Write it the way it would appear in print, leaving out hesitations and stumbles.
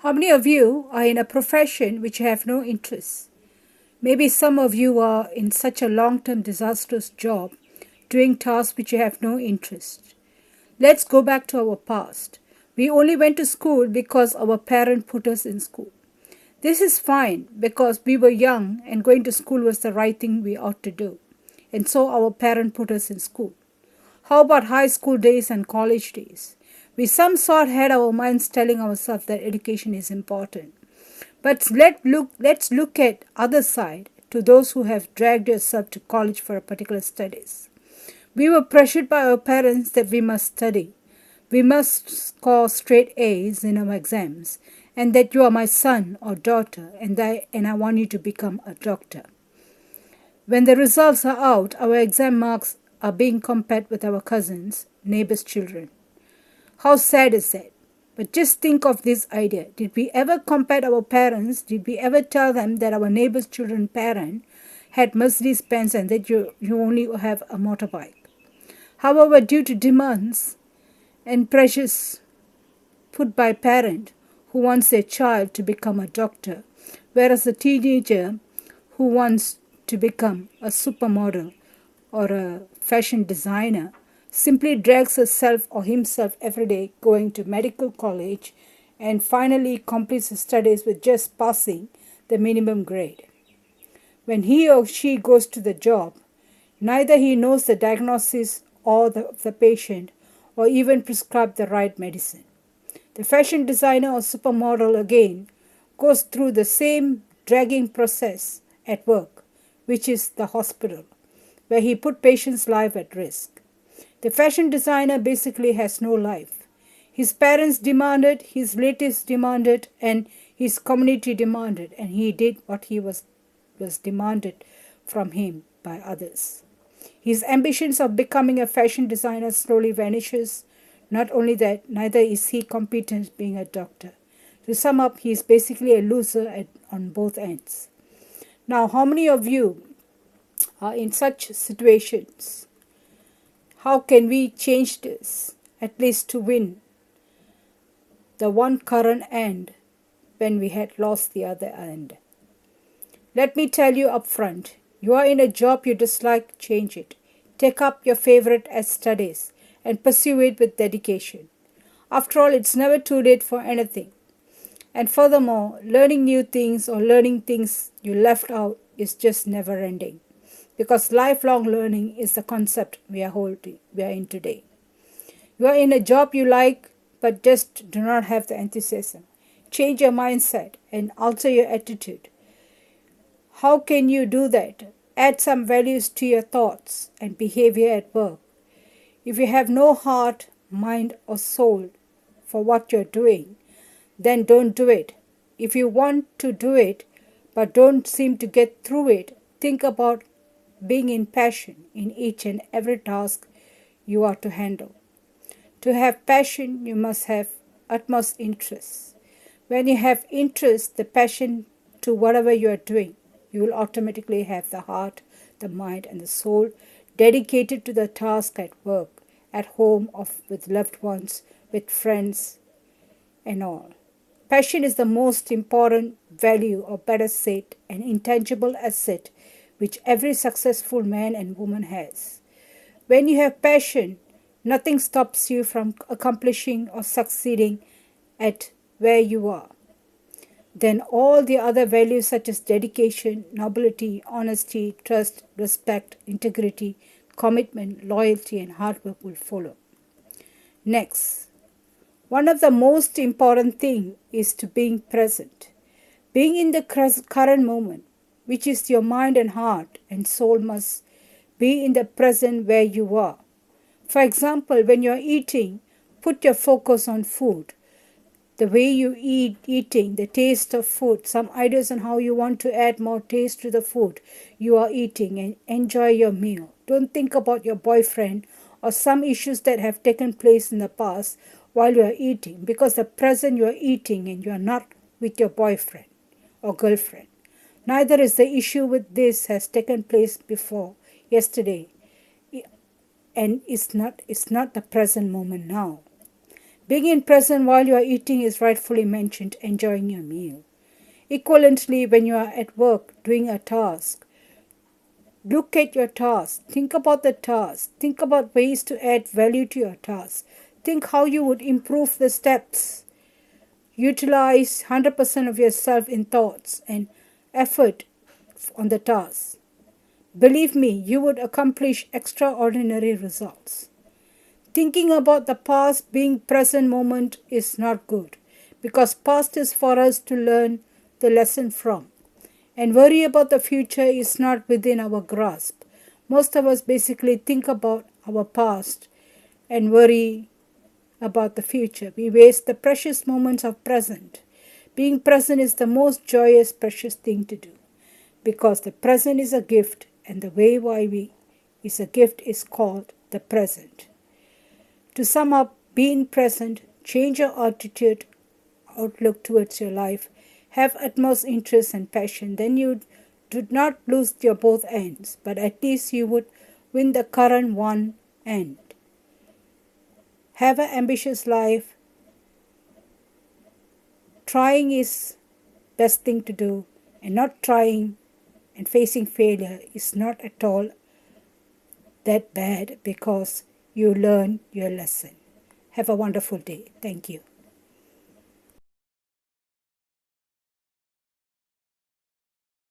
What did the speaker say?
How many of you are in a profession which you have no interest? Maybe some of you are in such a long-term disastrous job doing tasks which you have no interest. Let's go back to our past. We only went to school because our parent put us in school. This is fine because we were young and going to school was the right thing we ought to do. And so our parent put us in school. How about high school days and college days? We some sort had our minds telling ourselves that education is important. But let's look at other side to those who have dragged yourself to college for a particular studies. We were pressured by our parents that we must study. We must score straight A's in our exams, and that you are my son or daughter, and I want you to become a doctor. When the results are out, our exam marks are being compared with our cousins, neighbors' children. How sad is that? But just think of this idea. Did we ever compare our parents? Did we ever tell them that our neighbor's children parent had Mercedes Benz and that you only have a motorbike? However, due to demands and pressures put by parent who wants their child to become a doctor, whereas a teenager who wants to become a supermodel or a fashion designer simply drags herself or himself every day going to medical college and finally completes his studies with just passing the minimum grade. When he or she goes to the job, neither he knows the diagnosis or the patient or even prescribe the right medicine. The fashion designer or supermodel again goes through the same dragging process at work, which is the hospital, where he put patients' life at risk. The fashion designer basically has no life. His parents demanded, his relatives demanded, and his community demanded, and he did what he was demanded from him by others. His ambitions of becoming a fashion designer slowly vanishes. Not only that, neither is he competent being a doctor. To sum up, he is basically a loser on both ends. Now, how many of you are in such situations? How can we change this, at least to win the one current end when we had lost the other end? Let me tell you up front, you are in a job you dislike, change it. Take up your favorite as studies and pursue it with dedication. After all, it's never too late for anything. And furthermore, learning new things or learning things you left out is just never ending. Because lifelong learning is the concept we are in today. You are in a job you like, but just do not have the enthusiasm. Change your mindset and alter your attitude. How can you do that? Add some values to your thoughts and behavior at work. If you have no heart, mind, or soul for what you're doing, then don't do it. If you want to do it, but don't seem to get through it, think about being in passion in each and every task you are to handle. To have passion, you must have utmost interest. When you have interest, the passion to whatever you are doing, you will automatically have the heart, the mind, and the soul dedicated to the task at work, at home, or with loved ones, with friends, and all. Passion is the most important value, or better said, an intangible asset which every successful man and woman has. When you have passion, nothing stops you from accomplishing or succeeding at where you are. Then all the other values such as dedication, nobility, honesty, trust, respect, integrity, commitment, loyalty, and hard work will follow. Next, one of the most important things is to being present. Being in the current moment, which is your mind and heart and soul, must be in the present where you are. For example, when you are eating, put your focus on food. The way you eating, the taste of food, some ideas on how you want to add more taste to the food you are eating, and enjoy your meal. Don't think about your boyfriend or some issues that have taken place in the past while you are eating, because the present you are eating and you are not with your boyfriend or girlfriend. Neither is the issue with this has taken place before, yesterday, and it's not the present moment now. Being in present while you are eating is rightfully mentioned, enjoying your meal. Equivalently, when you are at work doing a task, look at your task, think about the task, think about ways to add value to your task, think how you would improve the steps. Utilize 100% of yourself in thoughts and effort on the task. Believe me, you would accomplish extraordinary results. Thinking about the past being present moment is not good, because past is for us to learn the lesson from. And worry about the future is not within our grasp. Most of us basically think about our past and worry about the future. We waste the precious moments of present. Being present is the most joyous, precious thing to do, because the present is a gift, and the way why we is a gift is called the present. To sum up, being present, change your attitude, outlook towards your life, have utmost interest and passion, then you do not lose your both ends, but at least you would win the current one end. Have an ambitious life. Trying is best thing to do, and not trying and facing failure is not at all that bad, because you learn your lesson. Have a wonderful day. Thank you.